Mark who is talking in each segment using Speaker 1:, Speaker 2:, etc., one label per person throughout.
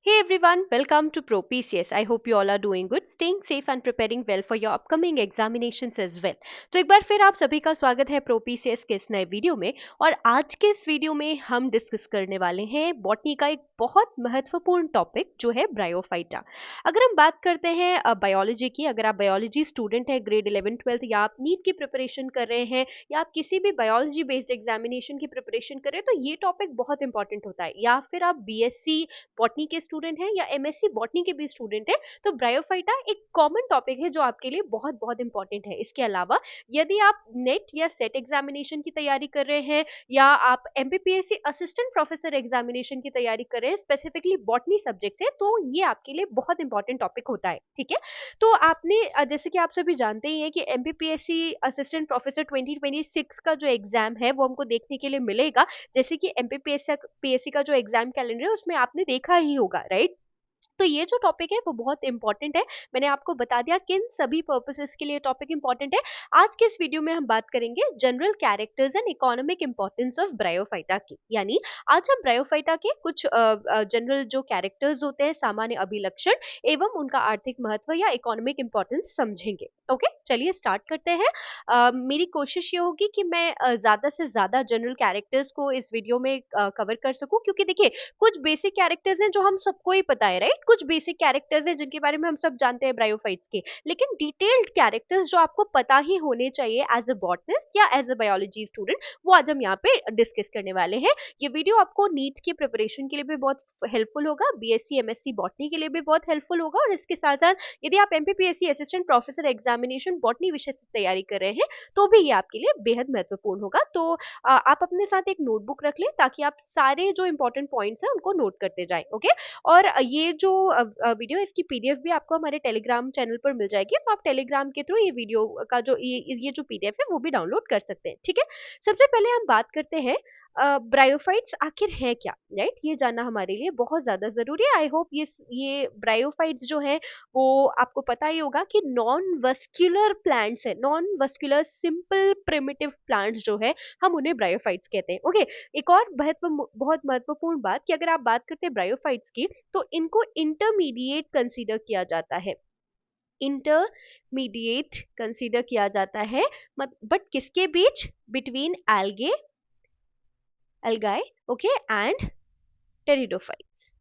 Speaker 1: Hey everyone, welcome to Pro PCS. I hope you all are doing good, staying safe and preparing well for your upcoming examinations as well. तो एक बार फिर आप सभी का स्वागत है प्रो पीसीएस के इस नए वीडियो में। और आज के इस वीडियो में हम डिस्कस करने वाले हैं बॉटनी का एक बहुत महत्वपूर्ण टॉपिक जो है ब्रायोफाइटा। अगर हम बात करते हैं बायोलॉजी की, अगर आप बायोलॉजी स्टूडेंट है ग्रेड 11 12 या आप नीट की प्रिपरेशन कर रहे हैं या आप किसी भी बायोलॉजी बेस्ड एग्जामिनेशन की प्रिपरेशन कर रहे हैं, तो ये टॉपिक बहुत इंपॉर्टेंट होता है। या फिर आप बीएससी बॉटनी के स्टूडेंट हैं या एमएससी बॉटनी के भी स्टूडेंट हैं, तो ब्रायोफाइटा एक कॉमन टॉपिक है जो आपके लिए बहुत बहुत इंपॉर्टेंट है। इसके अलावा यदि आप नेट या सेट एग्जामिनेशन की तैयारी कर रहे हैं या आप एमपीपीएससी असिस्टेंट प्रोफेसर एग्जामिनेशन की तैयारी कर रहे हैं स्पेसिफिकली बॉटनी सब्जेक्ट से, तो ये आपके लिए बहुत इंपॉर्टेंट टॉपिक होता है। ठीक है, तो आपने जैसे कि आप सभी जानते ही हैं कि एमपीपीएससी असिस्टेंट प्रोफेसर 2026 का जो एग्जाम है वो हमको देखने के लिए मिलेगा। जैसे कि एमपीपीएससी पीएससी का जो एग्जाम कैलेंडर है उसमें आपने देखा ही होगा, राइट? तो ये जो टॉपिक है वो बहुत इंपॉर्टेंट है। मैंने आपको बता दिया किन सभी पर्पसेस के लिए टॉपिक इंपॉर्टेंट है। आज के इस वीडियो में हम बात करेंगे general characters and economic importance of bryophyta की। यानी आज हम ब्रायोफाइटा के कुछ जनरल जो कैरेक्टर्स होते हैं, सामान्य अभिलक्षण एवं उनका आर्थिक महत्व या इकोनॉमिक इंपॉर्टेंस समझेंगे। ओके, चलिए स्टार्ट करते हैं। मेरी कोशिश ये होगी कि मैं ज्यादा से ज्यादा जनरल कैरेक्टर्स को इस वीडियो में कवर कर सकूं, क्योंकि देखिए कुछ बेसिक कैरेक्टर्स हैं जो हम सबको ही पता है, राइट? कुछ बेसिक कैरेक्टर्स हैं जिनके बारे में हम सब जानते हैं ब्रायोफाइट्स के, लेकिन डिटेल्ड कैरेक्टर्स जो आपको पता ही होने चाहिए एज अ बॉटनिस्ट या एज अ बायोलॉजी स्टूडेंट, वो आज हम यहाँ पे डिस्कस करने वाले हैं। ये वीडियो आपको नीट की प्रिपरेशन के लिए भी बहुत हेल्पफुल होगा, बीएससी एमएससी बॉटनी के लिए भी बहुत हेल्पफुल होगा, और इसके साथ साथ यदि आप MPPSC assistant professor examination botany विषय से तैयारी कर रहे हैं तो भी ये आपके लिए बेहद महत्वपूर्ण होगा। तो आप अपने साथ एक नोटबुक रख लें ताकि आप सारे जो इंपॉर्टेंट पॉइंट्स हैं उनको नोट करते जाएं। ओके, और ये जो वीडियो इसकी पीडीएफ भी आपको हमारे टेलीग्राम चैनल पर मिल जाएगी, तो आप टेलीग्राम के थ्रू ये वीडियो का जो ये जो पीडीएफ है वो भी डाउनलोड कर सकते हैं। ठीक है, सबसे पहले हम बात करते हैं ब्रायोफाइट्स आखिर है क्या, राइट? ये जानना हमारे लिए बहुत ज्यादा जरूरी है। आई होप ये ब्रायोफाइट्स जो है वो आपको पता ही होगा कि नॉन वस्क्यूलर प्लांट्स है, non vascular simple primitive plants जो है हम उन्हें ब्रायोफाइट्स कहते हैं। ओके, एक और बहुत महत्वपूर्ण बात कि अगर आप बात करते हैं ब्रायोफाइट्स की, तो इनको इंटरमीडिएट कंसीडर किया जाता है। इंटरमीडिएट कंसीडर किया जाता है, बट किसके बीच? Between algae, okay, and pteridophytes.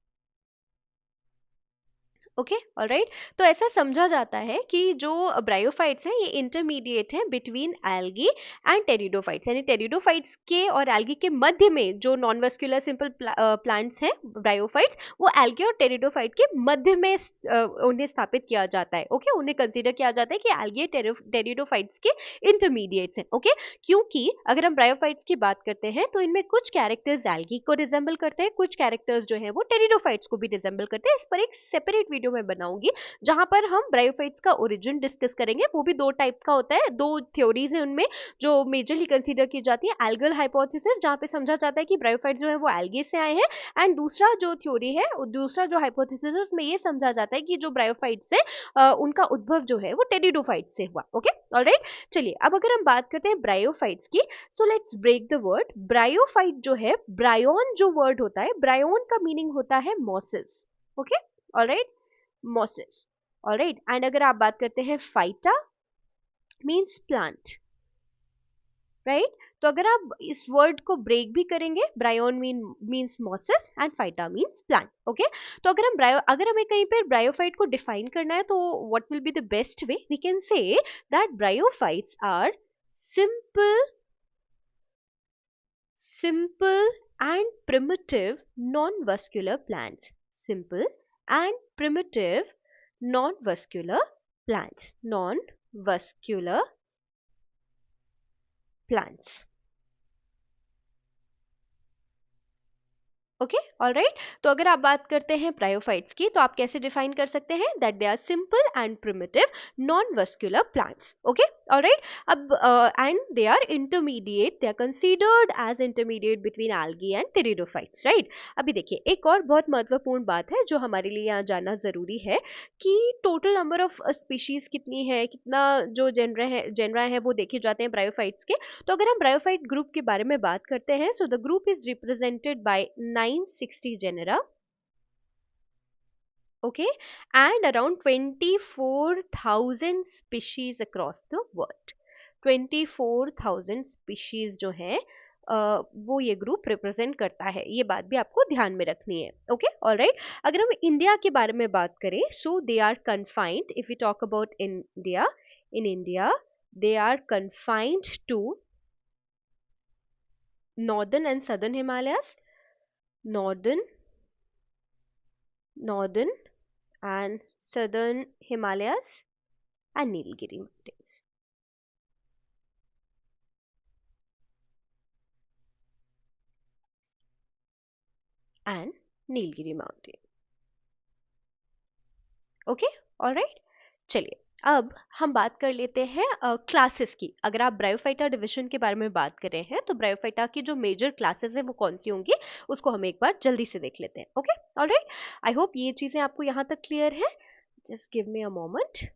Speaker 1: Okay, alright. तो ऐसा समझा जाता है कि जो ब्रायोफाइट्स हैं ये इंटरमीडिएट हैं बिटवीन एल्गी एंड टेरिडोफाइट्स, यानी टेरिडोफाइट्स के और एल्गी के मध्य में जो नॉन वेस्क्यूलर सिंपल प्लांट्स हैं ब्रायोफाइट्स, वो एल्गी और टेरिडोफाइट के मध्य में उन्हें स्थापित किया जाता है। ओके, उन्हें कंसीडर किया जाता है कि एल्गी टेरिडोफाइट्स के इंटरमीडिएट्स हैं। ओके, क्योंकि अगर हम ब्रायोफाइट्स की बात करते हैं तो इनमें कुछ कैरेक्टर्स एल्गी को रिजेंबल करते हैं, कुछ कैरेक्टर्स जो है वो टेरिडोफाइट्स को भी रिजेंबल करते हैं। इस पर एक सेपरेट वीडियो में बनाऊंगी जहां पर हम ब्रायोफाइट्स का ओरिजिन डिस्कस करेंगे। वो भी दो टाइप का होता है, दो थ्योरीज है उनमें जो मेजरली कंसीडर की जाती है। एल्गल हाइपोथेसिस, जहां पे समझा जाता है कि ब्रायोफाइट्स जो है वो एल्गे से आए हैं, एंड दूसरा जो थ्योरी है, दूसरा जो हाइपोथेसिस है उसमें ये समझा जाता है कि जो ब्रायोफाइट्स है उनका उद्भव जो है वो टेरिडोफाइट से हुआ। Okay, alright. चलिए अब अगर हम बात करते हैं ब्रायोफाइट्स की, so let's break the word. Bryophyte जो है, ब्रायोन जो वर्ड होता है, ब्रायोन का मीनिंग होता है mosses. Okay, alright, mosses, alright. And अगर आप बात करते हैं फाइटा मीन्स प्लांट, राइट? तो अगर आप इस वर्ड को ब्रेक भी करेंगे, bryon means mosses and phyta means plant. Okay, तो अगर हमें कहीं पर ब्रायोफाइट को डिफाइन करना है तो what will be the best way? We can say that bryophytes are simple and primitive non-vascular plants. Simple and primitive non-vascular plants. Non-vascular plants. Okay, alright. तो अगर आप बात करते हैं ब्रायोफाइट्स की, तो आप कैसे डिफाइन कर सकते हैं? That they are simple and primitive non vascular plants. Okay, alright. अब and they are intermediate, they are considered as intermediate between algae and pteridophytes, right? अभी देखिए एक और बहुत महत्वपूर्ण बात है जो हमारे लिए यहाँ जानना जरूरी है कि टोटल नंबर ऑफ स्पीशीज कितनी है, कितना जो जेनरा है वो देखे जाते हैं ब्रायोफाइट्स के। तो अगर हम ब्रायोफाइट ग्रुप के बारे में बात करते हैं, so the group is represented by 960 genera, okay, and around 24,000 species across the world. 24,000 species जो है वो ये ग्रुप रिप्रेजेंट करता है, ये बात भी आपको ध्यान में रखनी है. Okay, alright. अगर हम इंडिया के बारे में बात करें, so they are confined, if you talk about India, in India they are confined to northern and southern Himalayas, northern and southern Himalayas and Nilgiri mountains. And Nilgiri mountain. Okay, alright. चलिए अब हम बात कर लेते हैं classes की. अगर आप ब्रायोफाइटा डिवीजन के बारे में बात कर रहे हैं तो ब्रायोफाइटा की जो मेजर क्लासेस है वो कौन सी होंगी, उसको हम एक बार जल्दी से देख लेते हैं. Okay, alright. आई होप ये चीजें आपको यहाँ तक क्लियर है. Just give me a moment.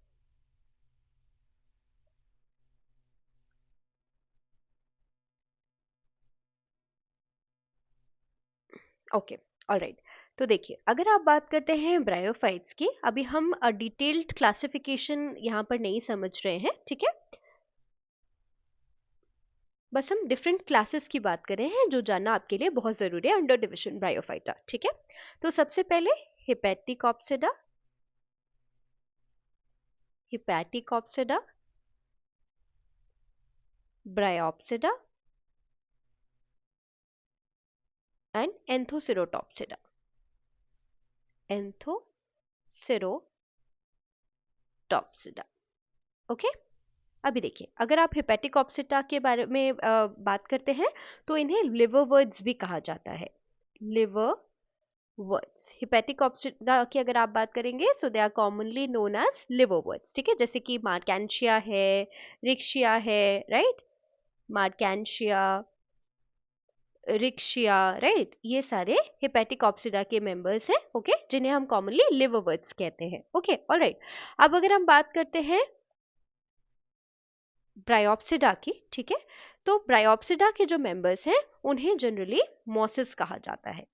Speaker 1: Okay, alright. तो देखिए, अगर आप बात करते हैं ब्रायोफाइट्स की, अभी हम डिटेल्ड क्लासिफिकेशन यहाँ पर नहीं समझ रहे हैं, ठीक है. बस हम डिफरेंट क्लासेस की बात कर रहे हैं जो जानना आपके लिए बहुत जरूरी है अंडर डिविजन ब्रायोफाइटा, ठीक है. तो सबसे पहले हिपैटिकॉप्सिडा, हिपैटिकॉप्सिडा, ब्रायोप्सिडा एंड एंथोसिरोटॉप्सिडा, एंथोसिरोटॉप्सिडा. ओके. अभी देखिए, अगर आप हिपैटिकॉप्सिडा के बारे में बात करते हैं तो इन्हें लिवरवर्ड्स भी कहा जाता है. लिवरवर्ड्स, हिपैटिकॉप्सिडा की अगर आप बात करेंगे so they are commonly known as liverworts, ठीक है. जैसे कि मार्कैंशिया है, रिक्शिया है, राइट. मार्कैंशिया, रिक्शिया, राइट, ये सारे हिपैटिकॉप्सिडा के मेंबर्स हैं. ओके, जिन्हें हम कॉमनली लिवरवर्ड्स कहते हैं. Okay, alright. अब अगर हम बात करते हैं ब्रायोप्सिडा की, ठीक है, तो ब्रायोप्सिडा के जो मेंबर्स हैं उन्हें जनरली मॉसेस कहा जाता है.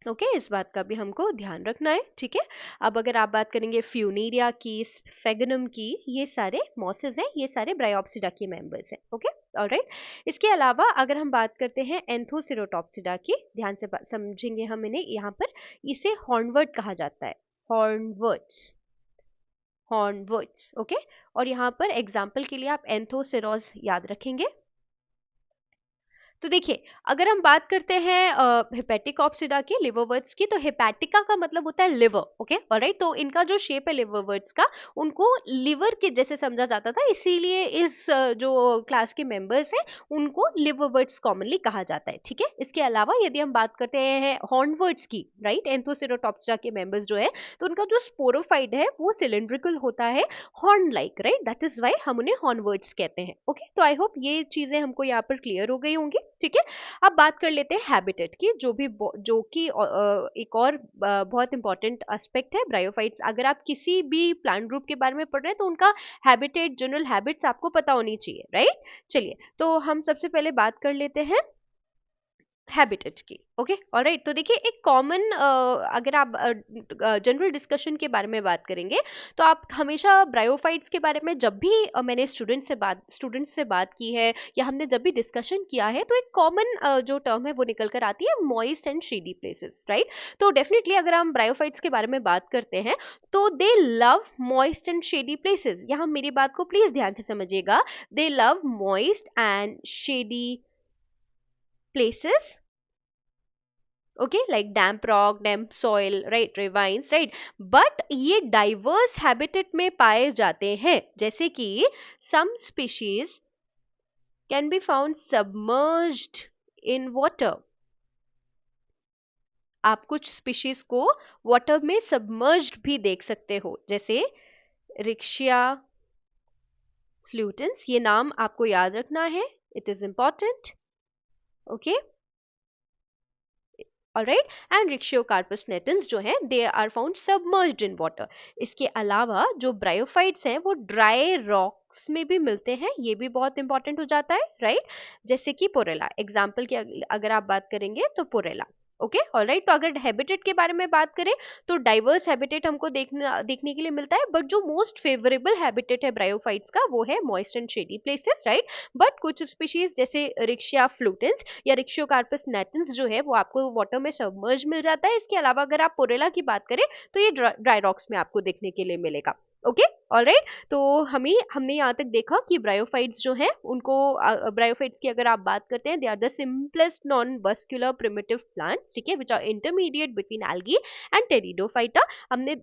Speaker 1: ओके, इस बात का भी हमको ध्यान रखना है, ठीक है. अब अगर आप बात करेंगे फ्यूनीरिया की, स्फेगनम की, ये सारे मॉसेस हैं, ये सारे ब्रायोप्सिडा के मेंबर्स हैं. Okay, alright. इसके अलावा अगर हम बात करते हैं एंथोसिरोटॉप्सिडा की, ध्यान से समझेंगे हम इन्हें. यहाँ पर इसे हॉर्नवर्ड कहा जाता है, हॉर्नवर्ड्स, हॉर्नवर्ड्स. ओके, और यहाँ पर एग्जाम्पल के लिए आप एंथोसिरोस याद रखेंगे. तो देखिए, अगर हम बात करते हैं हिपैटिकॉप्सिडा की, लिवरवर्ड्स की, तो हिपैटिका का मतलब होता है लिवर. Okay, alright. तो इनका जो शेप है लिवरवर्ड्स का, उनको लिवर के जैसे समझा जाता था, इसीलिए इस जो क्लास के मेंबर्स हैं उनको लिवरवर्ड्स कॉमनली कहा जाता है, ठीक है. इसके अलावा यदि हम बात करते हैं हॉर्नवर्ड्स की, राइट, एंथोसिरोटॉप्सिडा के मेंबर्स जो है, तो उनका जो स्पोरोफाइट है वो सिलिंड्रिकल होता है, horn like, right. That is why हम उन्हें हॉर्नवर्ड्स कहते हैं. ओके, तो आई होप ये चीजें हमको यहाँ पर क्लियर हो गई होंगी, ठीक है. अब बात कर लेते हैं हैबिटेट की, जो कि एक और बहुत इंपॉर्टेंट एस्पेक्ट है ब्रायोफाइट्स. अगर आप किसी भी प्लांट ग्रुप के बारे में पढ़ रहे हैं तो उनका हैबिटेट, जनरल हैबिट्स आपको पता होनी चाहिए, राइट. चलिए, तो हम सबसे पहले बात कर लेते हैं हैबिटेट की. Okay, alright. तो देखिए, एक कॉमन, अगर आप जनरल डिस्कशन के बारे में बात करेंगे तो आप हमेशा ब्रायोफाइट्स के बारे में, जब भी मैंने स्टूडेंट्स से बात की है या हमने जब भी डिस्कशन किया है, तो एक कॉमन जो टर्म है वो निकल कर आती है, moist and shady places, right. तो डेफिनेटली अगर हम ब्रायोफाइट्स के बारे में बात करते हैं तो दे love moist and shady places. यहाँ मेरी बात को प्लीज ध्यान से समझिएगा. दे love moist and shady places, okay, like damp rock, damp soil, right, ravines, right. but ये diverse habitat में पाए जाते हैं, जैसे कि some species can be found submerged in water. आप कुछ स्पीशीज को वाटर में सबमर्ज्ड भी देख सकते हो, जैसे रिक्शिया फ्लूटेंस. ये नाम आपको याद रखना है, it is important. Okay, alright. And Ricciocarpus natans जो है, they are found submerged in water. इसके अलावा जो ब्रायोफाइट्स हैं वो ड्राई रॉक्स में भी मिलते हैं, ये भी बहुत इंपॉर्टेंट हो जाता है, राइट. जैसे कि पोरेला, एग्जाम्पल की अगर आप बात करेंगे तो पोरेला. Okay alright. तो अगर हैबिटेट के बारे में बात करें तो डाइवर्स हैबिटेट हमको देखने के लिए मिलता है, बट जो मोस्ट फेवरेबल हैबिटेट है ब्रायोफाइट्स का वो है moist and shady places, right. But कुछ स्पीशीज जैसे रिक्शिया फ्लूटेंस या रिक्शियोकार्पस नैटेंस जो है वो आपको वाटर में सबमर्ज मिल जाता है। इसके अलावा अगर आप पोरेला की बात करें तो ये ड्राई रॉक्स में आपको देखने के लिए मिलेगा। Okay alright. तो हमने यहाँ तक देखा कि ब्रायोफाइट्स जो हैं उनको, ब्रायोफाइट्स की अगर आप बात करते हैं, they are the simplest non vascular primitive plants, ठीक है, which are intermediate between algae and pteridophyta. हमने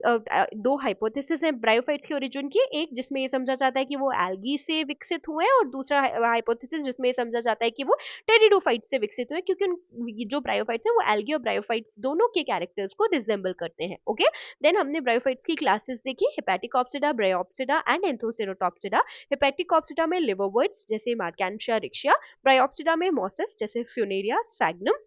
Speaker 1: दो हाइपोथेसिस हैं ब्रायोफाइट्स के ओरिजिन की, एक जिसमें ये समझा जाता है कि वो एल्गी से विकसित हुए हैं और दूसरा हाइपोथेसिस जिसमें ये समझा जाता है कि वो टेरिडोफाइट से विकसित हुए, क्योंकि जो ब्रायोफाइट्स हैं वो एल्गी और ब्रायोफाइट्स दोनों के कैरेक्टर्स को रिजेंबल करते हैं। ओके देन हमने ब्रायोफाइट्स की क्लासेस देखी, हेपेटिकॉप्सिडा, ब्रायोप्सिडा एंड एंथोसेरोटॉप्सिडा। हेपेटिकॉप्सिडा में लिवरवर्ट्स जैसे मार्कैंशिया रिक्शिया, ब्रायोप्सिडा में मॉसस जैसे फ्यूनेरिया स्फैग्नम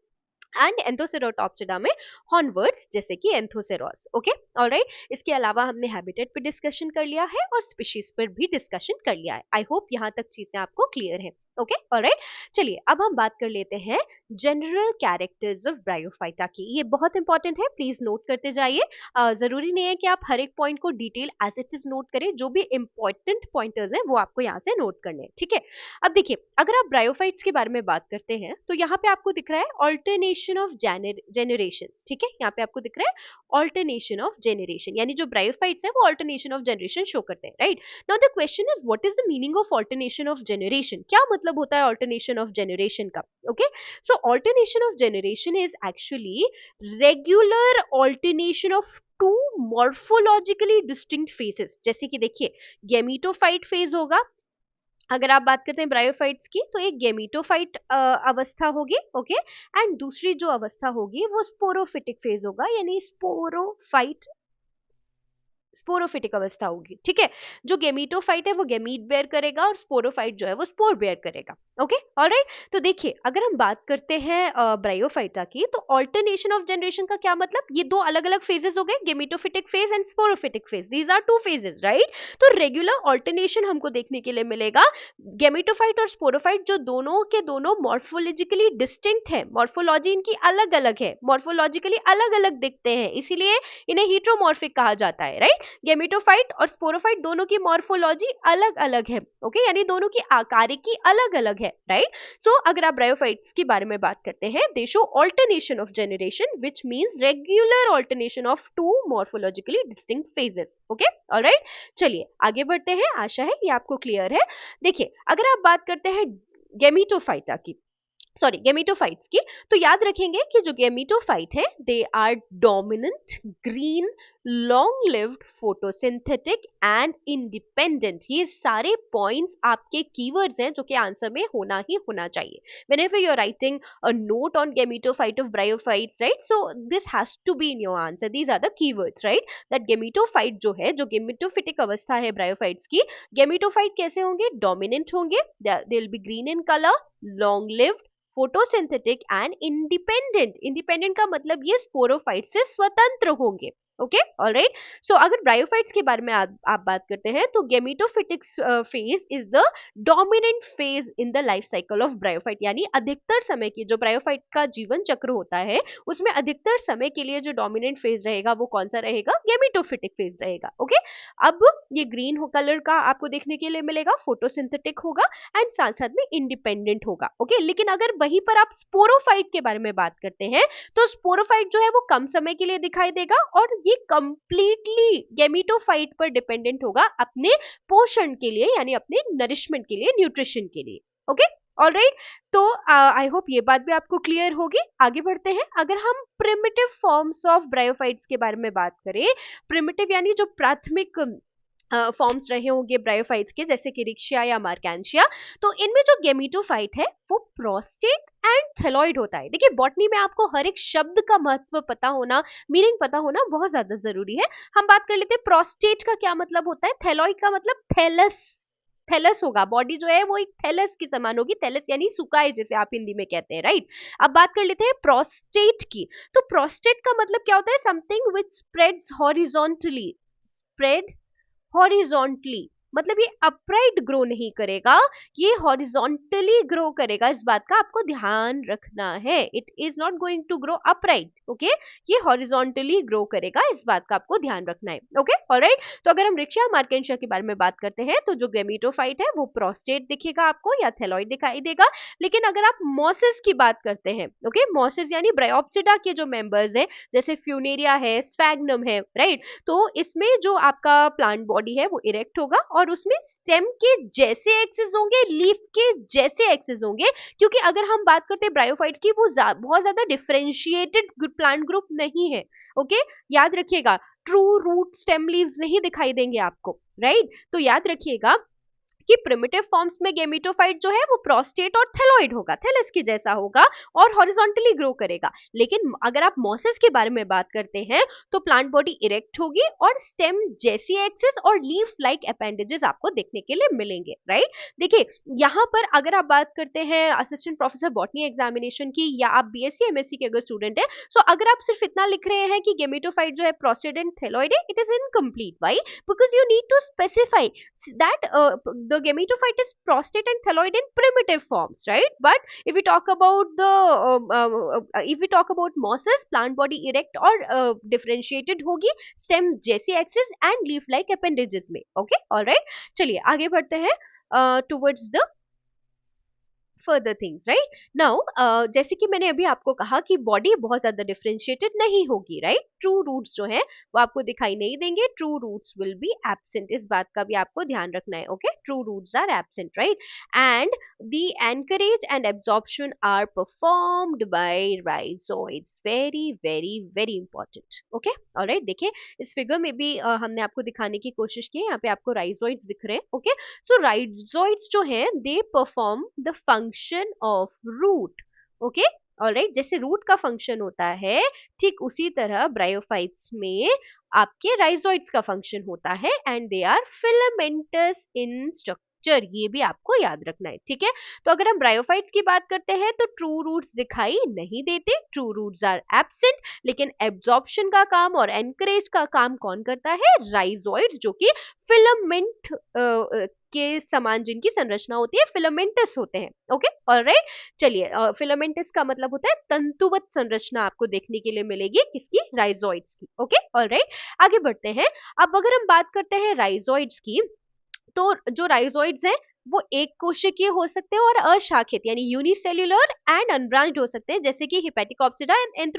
Speaker 1: एंड एंथोसेरोटॉप्सिडा में हॉर्नवर्ड्स जैसे कि एंथोसेरोस। Okay alright. इसके अलावा हमने हैबिटेट पे डिस्कशन कर लिया है और स्पीशीज पर भी डिस्कशन कर लिया है। आई होप यहाँ तक चीजें आपको क्लियर है। Okay alright. चलिए अब हम बात कर लेते हैं जनरल कैरेक्टर्स ऑफ ब्रायोफाइटा की। ये बहुत इंपॉर्टेंट है, प्लीज नोट करते जाइए। जरूरी नहीं है कि आप हर एक पॉइंट को detail as it is note करें, जो भी इंपॉर्टेंट पॉइंटर्स हैं वो आपको यहाँ से नोट करने हैं, ठीक है। अब देखिए, अगर आप ब्रायोफाइट्स के बारे में बात करते हैं तो यहाँ पे आपको दिख रहा है ऑल्टरनेशन ऑफ जेनरेशंस, ठीक है। यहाँ पे आपको दिख रहा है ऑल्टरनेशन ऑफ जेनरेशन, यानी जो ब्रायोफाइट्स है वो ऑल्टरनेशन ऑफ जनरेशन शो करते हैं, right. Now the question is what is the meaning of alternation of generation, क्या मतलब होता है ऑल्टरनेशन ऑफ जनरेशन का। Okay so alternation of generation is actually regular alternation of two morphologically distinct phases. जैसे कि देखिए, गेमीटोफाइट फेज होगा अगर आप बात करते हैं ब्रायोफाइट्स की, तो एक गेमीटोफाइट अवस्था होगी, ओके, एंड दूसरी जो अवस्था होगी वो स्पोरोफिटिक फेज होगा, यानी स्पोरोफिटिक अवस्था होगी, ठीक है। जो गेमीटोफाइट है वो गेमीट बेयर करेगा और स्पोरोफाइट जो है वो स्पोर बेयर करेगा। Okay alright. तो देखिए, अगर हम बात करते हैं ब्रायोफाइटा की, तो ऑल्टरनेशन ऑफ जनरेशन का क्या मतलब, ये दो अलग अलग फेजेस हो गए, gametophytic phase and sporophytic phase, these are two phases, right. तो रेगुलर ऑल्टरनेशन हमको देखने के लिए मिलेगा। गेमीटोफाइट और स्पोरोफाइट जो दोनों के दोनों मॉर्फोलॉजिकली डिस्टिंक्ट है, मॉर्फोलॉजी इनकी अलग अलग है, मॉर्फोलॉजिकली अलग अलग दिखते हैं, इसीलिए इन्हें हीट्रोमॉर्फिक कहा जाता है, राइट। गेमेटोफाइट और स्पोरोफाइट दोनों की मॉर्फोलॉजी अलग अलग है, ओके, यानी दोनों की आकारिकी अलग अलग है, राइट। सो अगर आप ब्रायोफाइट्स के बारे में बात करते हैं, they show alternation of generation which means regular alternation of two morphologically distinct phases. Okay alright. चलिए आगे बढ़ते हैं, आशा है ये आपको क्लियर है। देखिए, अगर आप बात करते हैं गेमीटोफाइटा की, सॉरी गेमीटोफाइट्स की, तो याद रखेंगे कि जो गेमीटोफाइट है they are dominant, green, long lived, photosynthetic and independent. ये सारे पॉइंट्स आपके कीवर्ड्स हैं जो कि आंसर में होना ही होना चाहिए whenever you're writing a note on gametophyte of bryophytes, right? So this has to be in your answer. These are the keywords, right? that gametophyte जो है, जो गेमिटोफिटिक अवस्था है ब्रायोफाइट्स की, गेमिटोफाइट कैसे होंगे, डोमिनेंट होंगे, they will be green in color, long lived, photosynthetic and independent. Independent का मतलब ये स्पोरोफाइट से स्वतंत्र होंगे। Okay alright. सो अगर ब्रायोफाइट्स के बारे में आप बात करते हैं, तो gametophytic phase is the dominant phase in the life cycle of bryophyte, यानी अधिकतर समय की जो ब्रायोफाइट का जीवन चक्र होता है उसमें अधिकतर समय के लिए जो डोमिनेंट फेज रहेगा वो कौन सा रहेगा, गेमिटोफिटिक फेज रहेगा। ओके अब ये ग्रीन कलर का आपको देखने के लिए मिलेगा, फोटोसिंथेटिक होगा एंड साथ साथ में इंडिपेंडेंट होगा। ओके लेकिन अगर वहीं पर आप स्पोरोफाइट के बारे में बात करते हैं, तो स्पोरोफाइट जो है वो कम समय के लिए दिखाई देगा और ये कंप्लीटली गेमिटोफाइट पर डिपेंडेंट होगा अपने पोषण के लिए, यानी अपने नरिशमेंट के लिए, न्यूट्रिशन के लिए। Okay alright. तो आई होप ये बात भी आपको क्लियर होगी। आगे बढ़ते हैं। अगर हम प्रिमिटिव फॉर्म्स ऑफ ब्रायोफाइट्स के बारे में बात करें, प्रिमिटिव यानी जो प्राथमिक फॉर्म्स रहे होंगे ब्रायोफाइट्स के, जैसे कि रिक्शिया या मार्कैंशिया, तो इनमें जो गेमिटोफाइट है वो प्रोस्टेट एंड थैलॉइड होता है। देखिए, बॉटनी में आपको हर एक शब्द का महत्व पता होना, मीनिंग पता होना बहुत ज्यादा जरूरी है। हम बात कर लेते हैं प्रोस्टेट का क्या मतलब होता है, थैलॉइड का मतलब थैलस, थैलस होगा, बॉडी जो है वो एक थैलस की समान होगी, थैलस यानी सुकाए जैसे आप हिंदी में कहते हैं, राइट। अब बात कर लेते हैं प्रोस्टेट की, तो प्रोस्टेट का मतलब क्या होता है, something which spreads horizontally, spread horizontally, मतलब ये अपराइट ग्रो नहीं करेगा, ये हॉरिजॉन्टली ग्रो करेगा, इस बात का आपको ध्यान रखना है। It is not going to grow upright, okay, ये हॉरिजॉन्टली ग्रो करेगा, इस बात का आपको ध्यान रखना है, ओके, ऑलराइट। तो अगर हम रिक्शिया मार्केंशिया के बारे में बात करते हैं तो जो गेमेटोफाइट है वो प्रोस्टेट दिखेगा आपको या थैलॉइड दिखाई देगा। लेकिन अगर आप मॉसेस की बात करते हैं, ओके, मॉसेस यानी ब्रायोप्सिडा के जो मेंबर्स हैं जैसे फ्यूनेरिया है, स्फैग्नम है, राइट, तो इसमें जो आपका प्लांट बॉडी है वो इरेक्ट होगा और उसमें स्टेम के जैसे एक्सेस होंगे, लीफ के जैसे एक्सेस होंगे, क्योंकि अगर हम बात करते हैं ब्रायोफाइट की वो बहुत ज्यादा डिफरेंशिएटेड प्लांट ग्रुप नहीं है, ओके, याद रखिएगा, ट्रू रूट स्टेम लीव्स नहीं दिखाई देंगे आपको, राइट, तो याद रखिएगा कि प्रिमिटिव फॉर्म्स में गेमेटोफाइट जो है वो प्रोस्टेट और थैलॉइड होगा, थैलस के जैसा होगा और हॉरिजॉन्टली ग्रो करेगा। लेकिन अगर आप मॉसेस के बारे में बात करते हैं तो प्लांट बॉडी इरेक्ट होगी और स्टेम जैसी एक्सिस और लीफ लाइक अपेंडेजेस आपको देखने के लिए मिलेंगे, राइट। देखिए यहाँ पर अगर आप बात करते हैं असिस्टेंट प्रोफेसर बॉटनी एग्जामिनेशन की या आप बीएससी एमएससी के अगर स्टूडेंट है, सो अगर आप सिर्फ इतना लिख रहे हैं कि गेमेटोफाइट जो है प्रोस्टेट एंड थैलॉइड है, it is incomplete. Why? Because you need to specify that the gametophyte is prostate and thalloid in primitive forms, right? But if we talk about the if we talk about mosses, plant body erect or differentiated होगी stem जैसी axis and leaf like appendages में, okay, all right। चलिए आगे बढ़ते हैं towards the further things, right. Now जैसे कि मैंने अभी आपको कहा कि बॉडी बहुत ज्यादा डिफरेंशिएटेड नहीं होगी, राइट, ट्रू रूट्स जो हैं वो आपको दिखाई नहीं देंगे, true roots will be absent, इस बात का भी आपको ध्यान रखना है, okay, true roots are absent, right, and the anchorage and absorption are performed by rhizoids, very very very important, okay, alright. देखिए इस फिगर में भी हमने आपको दिखाने की कोशिश की है, यहाँ पे आपको राइजोइड्स दिख रहे हैं, ओके, सो राइजोइड्स जो हैं they perform the function of root, okay, alright, जैसे रूट का फंक्शन होता है ठीक उसी तरह ब्रायोफाइट्स में आपके राइजोइड्स का फंक्शन होता है and they are filamentous in structure, ये भी आपको याद रखना है, ठीक है। तो अगर हम ब्रायोफाइट्स की बात करते हैं तो ट्रू रूट्स दिखाई नहीं देते, ट्रू रूट्स आर एब्सेंट, लेकिन एब्जॉर्प्शन का काम और एनकरेज का काम कौन करता है? राइजोइड्स, जो कि फिलामेंट के समान जिनकी संरचना होती है, फिलामेंटस होते हैं, ओके, ऑलराइट। चलिए फिलामेंटस का मतलब होता है तंतुवत संरचना आपको देखने के लिए मिलेगी किसकी? राइजोइड्स की, ओके, ऑलराइट। आगे बढ़ते हैं। अब अगर हम बात करते हैं राइजोइड्स की, तो जो राइजोइड्स हैं वो एक कोशिकीय हो सकते हैं और अशाखित यानी यूनिसेल्युलर एंड अनब्रांच्ड हो सकते हैं, जैसे कि हिपेटिकोप्सिडा एंड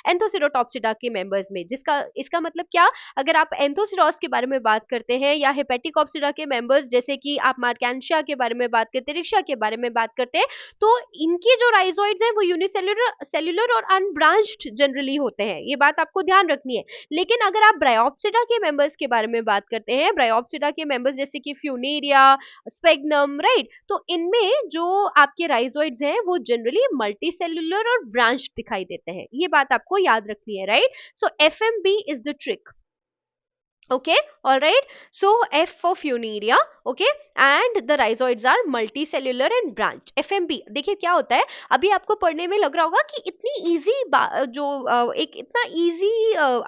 Speaker 1: एंथोसिरोटॉप्सिडा के मेंबर्स में, जिसका इसका मतलब क्या, अगर आप एंथोसिरोस के बारे में बात करते हैं या हिपेटिकोप्सिडा के मेंबर्स जैसे कि आप मार्केंशिया के बारे में बात करते हैं, रिक्शिया के बारे में बात करते हैं, तो इनकी जो राइजोइड्स हैं वो यूनिसेल्युलर सेल्युलर और अनब्रांच्ड जनरली होते हैं, ये बात आपको ध्यान रखनी है। लेकिन अगर आप ब्रायोप्सिडा के मेंबर्स के बारे में बात करते हैं, ब्रायोप्सिडा के मेंबर्स जैसे कि फ्यूनेरिया, स्पेग्नम, राइट, तो इनमें जो आपके राइजोइड्स हैं वो जनरली मल्टीसेल्युलर और ब्रांच दिखाई देते हैं, ये बात आपको याद रखनी है, right. So FMB is the trick, okay, all right, so F for funaria, okay, and the rhizoids are multicellular and branched, FMB। देखिए क्या होता है, अभी आपको पढ़ने में लग रहा होगा कि इतनी इजी जो एक इतना इजी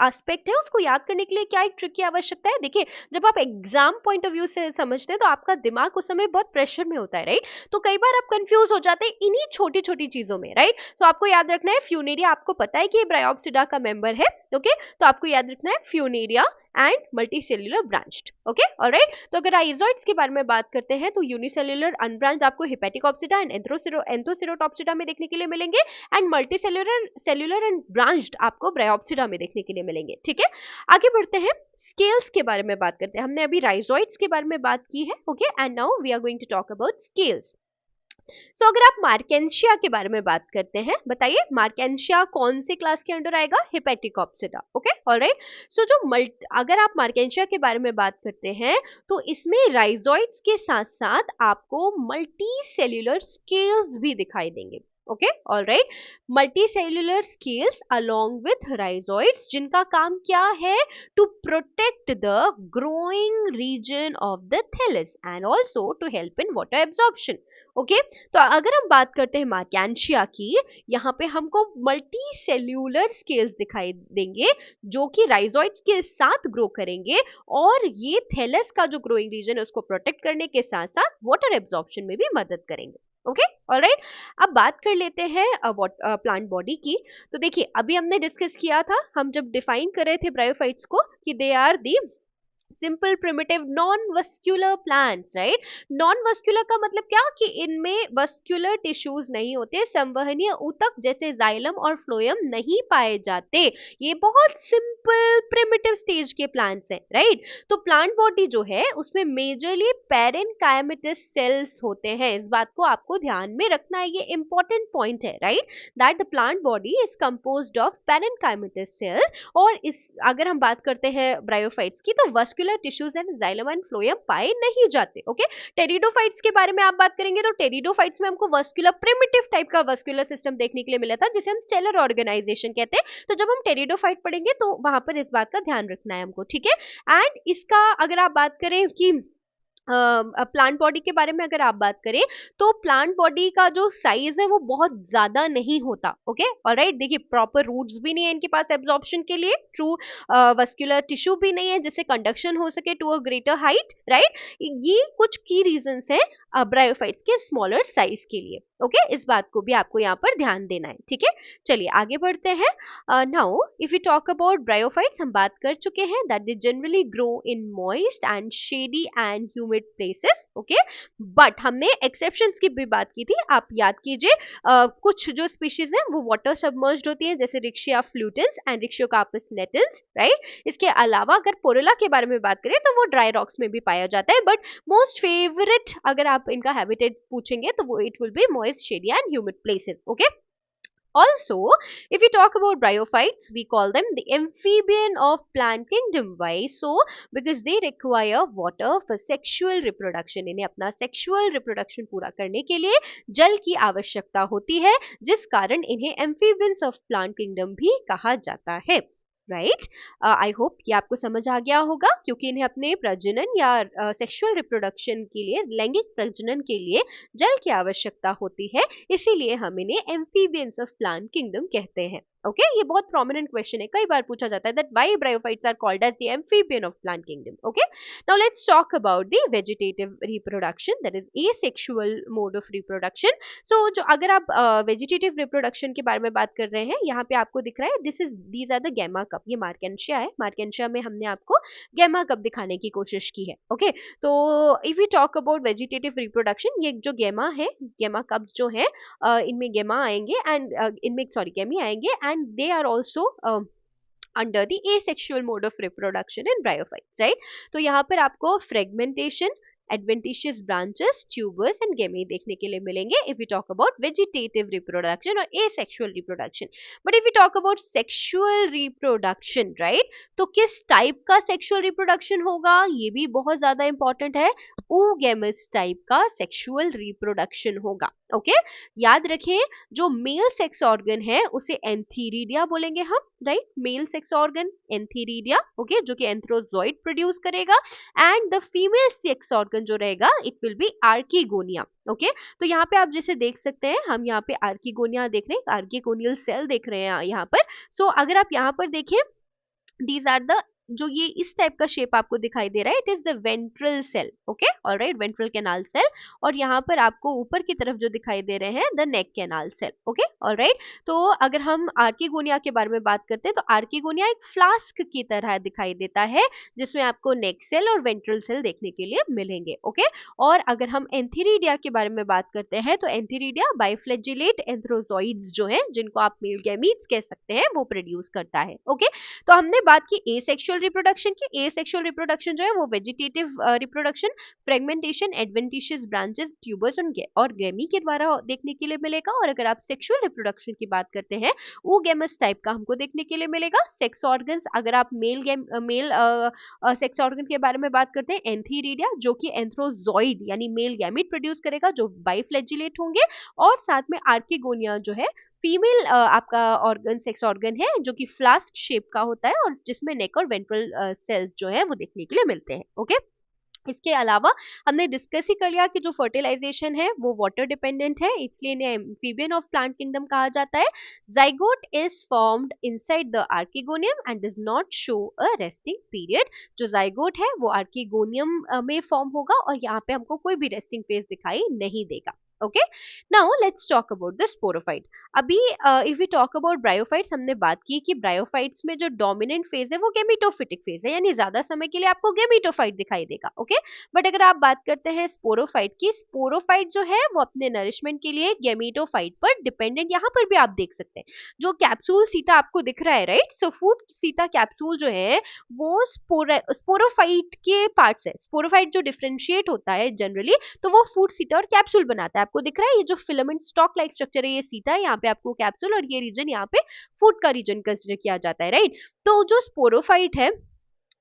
Speaker 1: एस्पेक्ट है उसको याद करने के लिए क्या एक ट्रिक की आवश्यकता है। देखिए जब आप एग्जाम पॉइंट ऑफ व्यू से समझते हैं तो आपका दिमाग उस समय बहुत प्रेशर में होता है, राइट, तो कई बार आप कंफ्यूज हो जाते हैं इन्हीं छोटी छोटी चीजों में, राइट। तो आपको याद रखना है फ्यूनेरिया, आपको पता है कि ब्रायोप्सिडा का मेंबर है, ओके, तो आपको याद रखना है Funaria and multicellular branched, okay, alright. तो अगर राइजोइड्स के बारे में बात करते हैं तो यूनिसेल्युलर अनब्रांच्ड आपको हिपेटिकोप्सिडा एंड एंथोसिरोटॉप्सिडा में देखने के लिए मिलेंगे एंड सेल्युलर एंड ब्रांच्ड आपको ब्रायोप्सिडा में देखने के लिए मिलेंगे, ठीक है। आगे बढ़ते हैं, स्केल्स के बारे में बात करते हैं, हमने अभी राइजोइड्स के बारे में बात की है, okay, and now we are going to talk about scales. So अगर आप मार्केंशिया के बारे में बात करते हैं, बताइए मार्केंशिया कौन से क्लास के अंडर आएगा? हिपेटिकोप्सिडा, ओके, ऑलराइट। सो जो अगर आप मार्केंशिया के बारे में बात करते हैं तो इसमें राइजोइड्स के साथ साथ आपको मल्टी सेल्युलर स्केल्स भी दिखाई देंगे, okay, alright, multi cellular scales along with rhizoids, जिनका काम क्या है? To protect the growing region of the thallus and also to help in water absorption, okay. तो अगर हम बात करते हैं मार्केंशिया की, यहाँ पे हमको मल्टी सेल्यूलर स्केल्स दिखाई देंगे जो कि राइजोइड्स के साथ ग्रो करेंगे, और ये थैलस का जो ग्रोइंग रीजन है उसको प्रोटेक्ट करने के साथ साथ वाटर एब्जॉर्प्शन में भी मदद करेंगे। Okay, alright. अब बात कर लेते हैं प्लांट बॉडी की। तो देखिए, अभी हमने डिस्कस किया था, हम जब डिफाइन कर रहे थे ब्रायोफाइट्स को, कि they are the simple primitive non vascular plants, right. Non vascular का मतलब क्या, कि इनमें वस्कुलर टिश्यूज नहीं होते, संवहनीय ऊतक जैसे जाइलम और फ्लोएम नहीं पाए जाते। ये बहुत सिंपल प्रिमिटिव स्टेज के प्लांट्स हैं, राइट। तो प्लांट बॉडी जो है उसमें मेजरली पैरेनकाइमेटस सेल्स होते हैं, इस बात को आपको ध्यान में रखना है, ये इंपॉर्टेंट पॉइंट है, right, that the plant body is composed of parenchymatous cells. और इस अगर हम बात करते हैं ब्रायोफाइट्स की, तो vascular tissues and xylem and phloem पाए नहीं जाते। ओके, टेरिडोफाइट्स के बारे में आप बात करेंगे तो टेरिडोफाइट्स में हमको वस्कुलर प्रिमिटिव टाइप का वस्कुलर सिस्टम देखने के लिए मिला था, जिसे हम स्टेलर ऑर्गेनाइजेशन कहते हैं। तो जब हम टेरिडोफाइट पढ़ेंगे तो वहां पर इस बात का ध्यान रखना है हमको, ठीक है। एंड इसका अगर आप बात करें कि प्लांट बॉडी के बारे में अगर आप बात करें, तो प्लांट बॉडी का जो साइज है वो बहुत ज्यादा नहीं होता। Okay, alright. देखिए, प्रॉपर रूट्स भी नहीं है इनके पास एब्जॉर्प्शन के लिए, ट्रू वस्कुलर टिश्यू भी नहीं है जिससे कंडक्शन हो सके to a greater height, right. ये कुछ की रीजंस है ब्रायोफाइट्स के स्मॉलर साइज के लिए। ओके, इस बात को भी आपको यहाँ पर ध्यान देना है, ठीक है। चलिए आगे बढ़ते हैं। Now if you talk about bryophytes, हम बात कर चुके हैं that they generally grow in moist and shady and humid places. Okay, but हमने एक्सेप्शंस की भी बात की थी, आप याद कीजिए। कुछ जो स्पीशीज हैं वो वाटर सबमर्ज्ड होती हैं, जैसे रिक्शिया फ्लूटेंस एंड रिक्शियोकार्पस नेटल्स, राइट। इसके अलावा अगर पोरेला के बारे में बात करें तो वो ड्राई रॉक्स में भी पाया जाता है, बट मोस्ट फेवरेट अगर आप इनका हैबिटेट पूछेंगे तो वो it will B moist, shady and humid places. Okay, also, if we talk about bryophytes, we call them the amphibian of plant kingdom. Why so? Because they require water for sexual reproduction. इन्हें अपना sexual reproduction पूरा करने के लिए जल की आवश्यकता होती है, जिस कारण इन्हें amphibians of plant kingdom भी कहा जाता है, राइट। आई होप ये आपको समझ आ गया होगा, क्योंकि इन्हें अपने प्रजनन या सेक्सुअल रिप्रोडक्शन के लिए, लैंगिक प्रजनन के लिए जल की आवश्यकता होती है, इसीलिए हम इन्हें एम्फीबियंस ऑफ प्लांट किंगडम कहते हैं। ओके, ये बहुत प्रोमिनेंट क्वेश्चन है, कई बार पूछा जाता है that why bryophytes are called as the amphibian of plant kingdom. Okay, now let's talk about the vegetative reproduction, that is asexual mode of reproduction. So जो अगर आप वेजिटेटिव रिप्रोडक्शन के बारे में बात कर रहे हैं, यहाँ पे आपको दिख रहा है these are the gemma cup, ये मार्केंशिया है। मार्केंशिया में हमने आपको गैमा कप दिखाने की कोशिश की है। ओके, तो if you talk about vegetative reproduction, ये जो गैमा है, गैमा कप्स जो है, इनमें गैमा आएंगे एंड इनमें सॉरी गैमी आएंगे, and they are also under the asexual mode of reproduction in bryophytes, right। तो यहाँ पर आपको fragmentation, adventitious branches, tubers and gamete देखने के लिए मिलेंगे if we talk about vegetative reproduction और asexual reproduction। but if we talk about sexual reproduction, right, तो किस टाइप का sexual reproduction होगा, ये भी बहुत ज्यादा इंपॉर्टेंट है। oogamous टाइप का sexual reproduction होगा। ओके, याद रखें, जो मेल सेक्स ऑर्गन है उसे एंथीरिडिया बोलेंगे हम, right. Male sex organ antheridia, okay, जो कि एंथ्रोजॉइड प्रोड्यूस करेगा, and the female sex organ जो रहेगा it will be archegonia. Okay, तो यहाँ पे आप जैसे देख सकते हैं, हम यहाँ पे आर्कीगोनिया देख रहे हैं, आर्कीगोनियल सेल देख रहे हैं यहाँ पर। सो अगर आप यहाँ पर देखें, दीज आर द, जो ये इस टाइप का शेप आपको दिखाई दे रहा है, it is the ventral cell. Okay, alright, ventral canal cell. और यहाँ पर आपको ऊपर की तरफ जो दिखाई दे रहे हैं, the neck canal cell. Okay, alright. तो अगर हम आर्कीगोनिया के बारे में बात करते हैं, तो आर्कीगोनिया एक फ्लास्क की तरह दिखाई देता है, जिसमें आपको नेक सेल और वेंट्रल सेल देखने के लिए मिलेंगे। ओके, और अगर हम एंथीरिडिया के बारे में बात करते हैं, तो एंथीरिडिया बाइफ्लैजिलेट एंथ्रोजॉइड्स जो हैं, जिनको आप मेल गैमीट्स कह सकते हैं, वो प्रोड्यूस करता है। ओके, तो हमने बात की एसेक्सुअल रिप्रोडक्शन की। एसेक्सुअल रिप्रोडक्शन जो है वो vegetative reproduction, fragmentation, adventitious branches, tubers और गैमी के द्वारा देखने के लिए मिलेगा। और अगर आप सेक्सुअल रिप्रोडक्शन की बात करते हैं, oogamous टाइप का हमको देखने के लिए मिलेगा। सेक्स ऑर्गन्स, अगर आप मेल सेक्स ऑर्गन के बारे में बात करते हैं, एंथीरिडिया, जो कि एंथ्रोजॉइड यानी मेल गैमीट प्रोड्यूस करेगा, जो बाइफ्लैजिलेट होंगे। और साथ में आर्कीगोनिया जो है फीमेल आपका ऑर्गन, सेक्स ऑर्गन है, जो कि फ्लास्क शेप का होता है और जिसमें नेक और वेंट्रल सेल्स जो है वो देखने के लिए मिलते हैं। ओके, इसके अलावा हमने डिस्कस ही कर लिया कि जो फर्टिलाइजेशन है वो वाटर डिपेंडेंट है, इसलिए इन्हें एम्फीबियन ऑफ प्लांट किंगडम कहा जाता है। Zygote is formed inside the archegonium and does not show a resting period. जो जाइगोट है वो आर्किगोनियम में फॉर्म होगा और यहाँ पे हमको कोई भी रेस्टिंग फेज दिखाई नहीं देगा। Okay, now let's talk about the sporophyte. अभी if we talk about bryophytes, हमने बात की कि ब्रायोफाइट्स में जो डोमिनेंट फेज है वो गेमिटोफिटिक फेज है, यानी ज्यादा समय के लिए आपको गेमिटोफाइट दिखाई देगा। ओके, बट अगर आप बात करते हैं स्पोरोफाइट की, स्पोरोफाइट जो है वो अपने नरिशमेंट के लिए गेमिटोफाइट पर डिपेंडेंट, यहाँ पर भी आप देख सकते हैं जो कैप्सूल सीता आपको दिख रहा है, right. So food Sita capsule जो है वो स्पोरोफाइट के पार्ट्स है। स्पोरोफाइट जो डिफरेंशिएट होता है जनरली, तो वो फूड सीता और कैप्सूल बनाता है। आपको दिख रहा है ये जो फिलामेंट स्टॉक लाइक स्ट्रक्चर है, ये सीता है, यहाँ पे आपको कैप्सूल, और ये रीजन यहाँ पे फूड का रीजन कंसिडर किया जाता है, राइट। तो जो स्पोरोफाइट है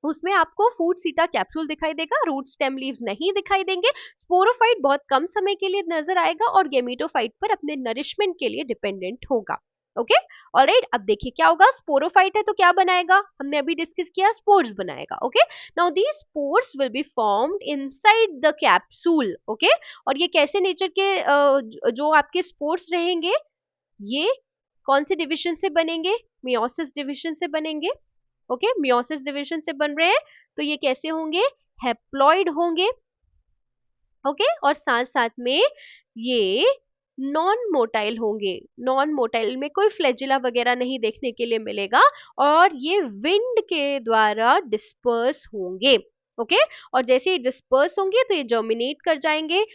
Speaker 1: उसमें आपको फूड सीता कैप्सूल दिखाई देगा, रूट स्टेम लीव्स नहीं दिखाई देंगे। स्पोरोफाइट बहुत कम समय के लिए नजर आएगा और गेमिटोफाइट पर अपने नरिशमेंट के लिए डिपेंडेंट होगा। Okay, alright. अब देखिए क्या होगा, स्पोरोफाइट है तो क्या बनाएगा, हमने अभी डिस्कस किया, स्पोर्स बनाएगा। Okay, now these spores will be formed inside the capsule. Okay, और ये कैसे नेचर के जो आपके स्पोर्स रहेंगे, ये कौन से डिविजन से बनेंगे, मियोसिस डिविजन से बनेंगे। ओके, मियोसिस डिवीजन से बन रहे हैं, तो ये कैसे होंगे, हैप्लॉइड होंगे। ओके, और साथ साथ में ये नॉन मोटाइल होंगे। नॉन मोटाइल में कोई फ्लैजिला वगैरह नहीं देखने के लिए मिलेगा, और ये विंड के द्वारा डिस्पर्स होंगे। ओके, और जैसे ये डिस्पर्स होंगे तो ये जर्मिनेट कर जाएंगे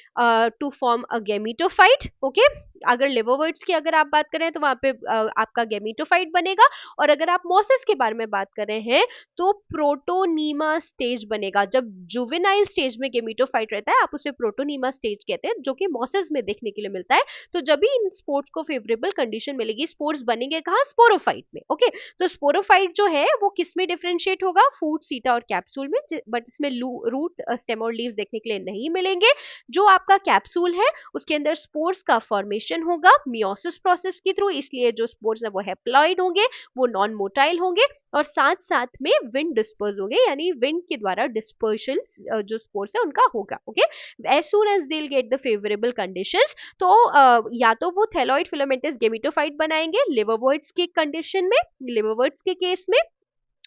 Speaker 1: to form a gametophyte. Okay, अगर लिवरवर्ट्स की अगर आप बात करें तो वहां पे आपका गेमिटोफाइट बनेगा, और अगर आप मोसेस के बारे में बात कर रहे हैं तो प्रोटोनीमा स्टेज बनेगा। जब जुवेनाइल स्टेज में गेमिटोफाइट रहता है, आप उसे प्रोटोनीमा स्टेज कहते हैं, जो कि मोसेस में देखने के लिए मिलता है। तो जब भी इन स्पोर्ट्स को फेवरेबल कंडीशन मिलेगी, स्पोर्ट्स बनेंगे कहाँ, स्पोरोफाइट में। ओके, तो स्पोरोफाइट जो है वो किस में डिफरेंशिएट होगा, फूड सीटा और कैप्सूल में, बट इसमें रूट स्टेम और लीव्स देखने के लिए नहीं मिलेंगे। जो आपका कैप्सूल है उसके अंदर स्पोर्स का फॉर्मेशन होगा मियोसिस प्रोसेस के थ्रू, इसलिए जो स्पोर्स है वो हैप्लॉइड होंगे, वो नॉन मोटाइल होंगे, और साथ साथ में विंड डिस्पर्स होंगे, यानी विंड के द्वारा डिस्पर्शन जो स्पोर्स है उनका होगा। Okay, as soon as they get the favourable conditions, तो या तो वो थैलॉइड फिलामेंटस गेमिटोफाइट बनाएंगे लिवरवर्ट्स के कंडीशन में, लिवरवर्ट्स के केस में।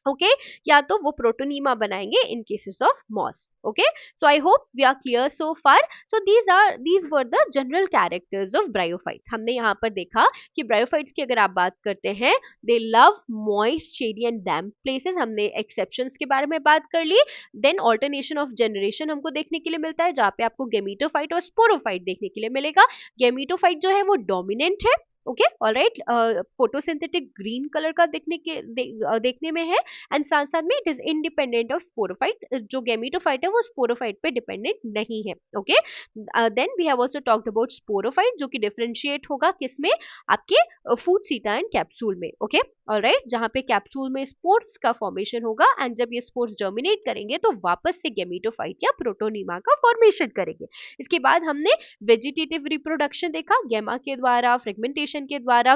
Speaker 1: ओके, या तो वो प्रोटोनीमा बनाएंगे in cases of moss. Okay, so I hope we are clear so far. So these were the general characters of bryophytes. हमने यहाँ पर देखा कि ब्रायोफाइट्स की अगर आप बात करते हैं, दे love moist shady and damp places. हमने एक्सेप्शंस के बारे में बात कर ली। देन ऑल्टरनेशन ऑफ जनरेशन हमको देखने के लिए मिलता है, जहाँ पे आपको गेमिटोफाइट और स्पोरोफाइट देखने के लिए मिलेगा। गेमिटोफाइट जो है वो डोमिनेंट है। Okay, alright, photosynthetic green colour का देखने में है, एंड साथ साथ में it is independent of sporophyte. जो गेमिटोफाइट है वो स्पोरोफाइट पे डिपेंडेंट नहीं है। Okay, then we have also talked about sporophyte, जो कि डिफरेंशिएट होगा किसमें, आपके फूड सीटा एंड कैप्सूल में। ओके, ऑलराइट, जहां पे कैप्सूल में स्पोर्स का फॉर्मेशन होगा, एंड जब ये स्पोर्स जर्मिनेट करेंगे तो वापस से गेमिटोफाइट या प्रोटोनीमा का फॉर्मेशन करेंगे। इसके बाद हमने वेजिटेटिव रिप्रोडक्शन देखा, गैमा के द्वारा, फ्रेगमेंटेशन के द्वारा,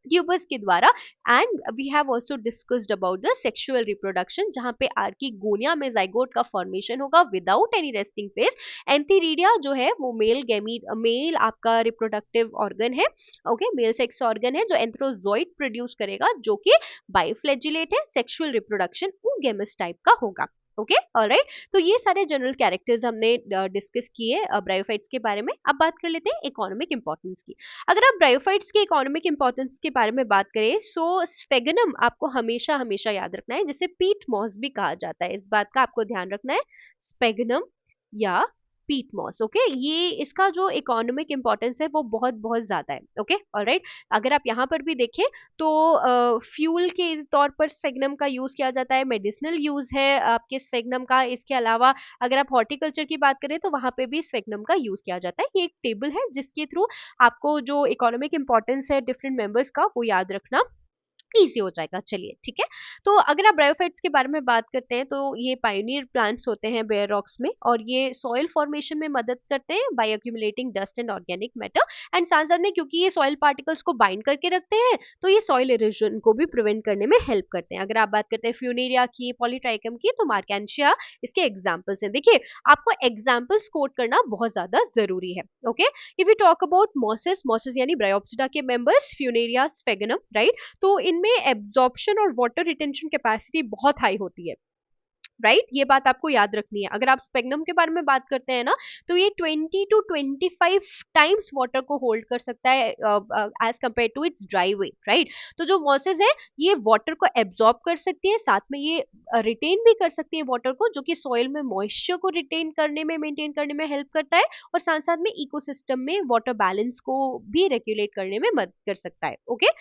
Speaker 1: ट्यूबर्स के द्वारा, and we have also discussed about the sexual reproduction, जहां पे आर्किगोनिया में जाइगोट का फॉर्मेशन होगा without any resting phase. Antheridia जो है वो मेल आपका रिप्रोडक्टिव ऑर्गन है। ओके, मेल सेक्स ऑर्गन है जो एंथ्रोजोइड प्रोड्यूस करेगा, जो कि बाइफ्लैजिलेट है। सेक्सुअल रिप्रोडक्शन गेमस टाइप का होगा। ओके, ऑलराइट, तो ये सारे जनरल कैरेक्टर्स हमने डिस्कस किए ब्रायोफाइट्स के बारे में। अब बात कर लेते हैं इकोनॉमिक इंपॉर्टेंस की। अगर आप ब्रायोफाइट्स के इकोनॉमिक इंपॉर्टेंस के बारे में बात करें, सो स्फेगनम आपको हमेशा हमेशा याद रखना है, जिसे पीट मॉस भी कहा जाता है। इस बात का आपको ध्यान रखना है, स्फेगनम या पीट मॉस। ओके, ये इसका जो इकोनॉमिक इंपॉर्टेंस है वो बहुत बहुत ज्यादा है। ओके, ऑलराइट, अगर आप यहाँ पर भी देखें तो फ्यूल के तौर पर स्फेगनम का यूज किया जाता है, मेडिसिनल यूज है आपके स्फेगनम का। इसके अलावा अगर आप हॉर्टिकल्चर की बात करें तो वहां पे भी स्फेगनम का यूज किया जाता है। ये एक टेबल है जिसके थ्रू आपको जो इकोनॉमिक इंपॉर्टेंस है डिफरेंट मेंबर्स का वो याद रखना ईज़ी हो जाएगा। चलिए ठीक है। तो अगर आप ब्रायोफाइट्स के बारे में बात करते हैं तो ये पायनियर प्लांट्स होते हैं बेयर रॉक्स में, और ये सॉइल फॉर्मेशन में मदद करते हैं by accumulating dust and organic matter. And साथ-साथ में क्योंकि ये सॉइल पार्टिकल्स को बाइंड करके रखते हैं, तो ये सॉइल इरोजन को भी प्रिवेंट करने में हेल्प करते हैं। अगर आप बात करते हैं फ्यूनेरिया की, पॉलीट्राइकम की, तो मार्केंशिया इसके एग्जांपल्स हैं। देखिए, आपको एग्जांपल्स कोट करना बहुत ज़्यादा ज़रूरी है। Okay? If you talk about mosses, mosses यानी ब्रायोप्सिडा के मेंबर्स, फ्यूनेरिया, स्फेगनम, राइट? तो इनमें एब्जॉर्प्शन और वाटर रिटेंशन कैपेसिटी बहुत हाई होती है, राइट? ये बात आपको याद रखनी है। अगर आप स्पेगनम के बारे में बात करते हैं ना, तो ये 20 टू 25 टाइम्स वाटर को होल्ड कर सकता है as compare to its dry weight, right? तो जो मॉसेस है, ये वाटर को एब्जॉर्ब कर सकती है, साथ में ये रिटेन भी कर सकती है वाटर को, जो कि सॉइल में मॉइस्चर को रिटेन करने में, मेंटेन करने में हेल्प करता है, और साथ साथ में इकोसिस्टम में वाटर बैलेंस को भी रेगुलेट करने में मदद कर सकता है। ओके?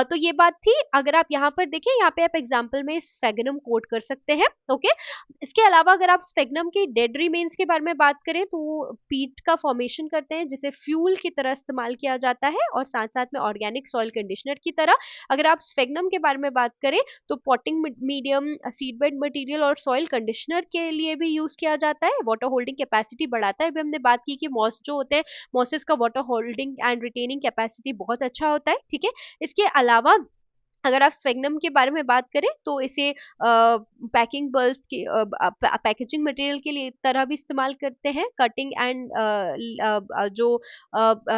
Speaker 1: तो ये बात थी। अगर आप यहाँ पर देखें, यहाँ पे आप एग्जाम्पल में स्फेगनम कोट कर सकते हैं। ओके? इसके अलावा अगर आप स्फेगनम की डेड रिमेन्स के बारे में बात करें, तो वो पीट का फॉर्मेशन करते हैं, जिसे फ्यूल की तरह इस्तेमाल किया जाता है, और साथ साथ में ऑर्गेनिक सॉइल कंडीशनर की तरह। अगर आप स्फेगनम के बारे में बात करें, तो पॉटिंग मीडियम, सीडबेड मटेरियल और सॉइल कंडीशनर के लिए भी यूज किया जाता है। वाटर होल्डिंग कैपेसिटी बढ़ाता है। अभी हमने बात की कि मॉस जो होते हैं, मॉसेस का water holding and retaining capacity बहुत अच्छा होता है। ठीक है? इसके अलावा अगर आप स्फेगनम के बारे में बात करें, तो इसे पैकिंग बल्ब की पैकेजिंग मटेरियल के लिए तरह भी इस्तेमाल करते हैं। कटिंग एंड जो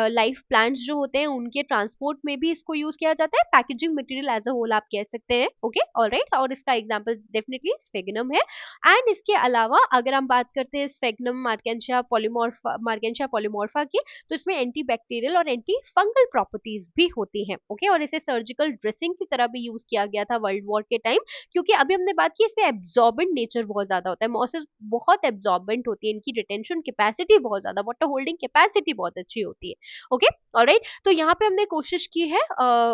Speaker 1: लाइव प्लांट्स जो होते हैं, उनके ट्रांसपोर्ट में भी इसको यूज किया जाता है। Packaging material as a whole आप कह सकते हैं। Okay, alright? और इसका एग्जांपल डेफिनेटली स्फेगनम है। एंड इसके अलावा अगर हम बात करते हैं स्फेगनम मार्केंशिया पॉलीमॉर्फा की, तो इसमें एंटी बैक्टीरियल और एंटी फंगल प्रॉपर्टीज भी होती हैं। ओके? और इसे सर्जिकल ड्रेसिंग की तरह भी यूज किया गया था वर्ल्ड वॉर के टाइम, क्योंकि अभी हमने बात की इसमें एब्जॉर्बेंट नेचर बहुत ज्यादा होता है। मॉसेस बहुत एब्जॉर्बेंट होती है, इनकी रिटेंशन कैपेसिटी बहुत ज्यादा, वाटर होल्डिंग कैपेसिटी बहुत अच्छी होती है। Okay, alright? तो यहाँ पे हमने कोशिश की है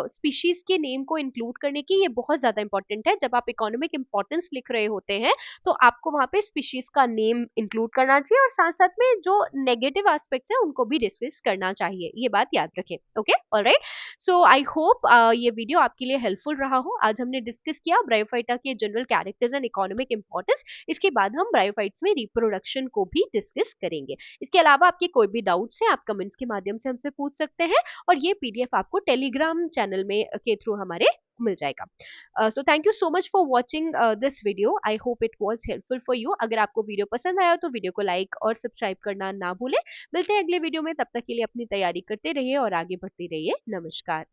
Speaker 1: स्पीशीज के नेम को इंक्लूड करने की। ये बहुत ज्यादा इंपॉर्टेंट है। जब आप इकोनॉमिक इंपॉर्टेंस लिख रहे होते हैं, तो आपको वहां पे स्पीशीज का नेम इंक्लूड करना चाहिए, और साथ साथ में जो नेगेटिव एस्पेक्ट्स हैं उनको भी डिस्कस करना चाहिए। ये बात याद रखें। Okay, alright? So I hope ये वीडियो आपके लिए हेल्पफुल रहा हो। आज हमने डिस्कस किया ब्रायोफाइटा के general characters and economic importance. इसके बाद हम ब्रायोफाइट्स में रिप्रोडक्शन को भी डिस्कस करेंगे। इसके अलावा आपके कोई भी डाउट्स हैं, आप कमेंट्स के माध्यम से हमसे पूछ सकते हैं, और ये पीडीएफ आपको टेलीग्राम चैनल में के थ्रू हमारे मिल जाएगा। So thank you so much for watching this video. I hope it was helpful for you. अगर आपको वीडियो पसंद आया तो वीडियो को लाइक और सब्सक्राइब करना ना भूलें। मिलते हैं अगले वीडियो में। तब तक के लिए अपनी तैयारी करते रहिए और आगे बढ़ते रहिए। नमस्कार।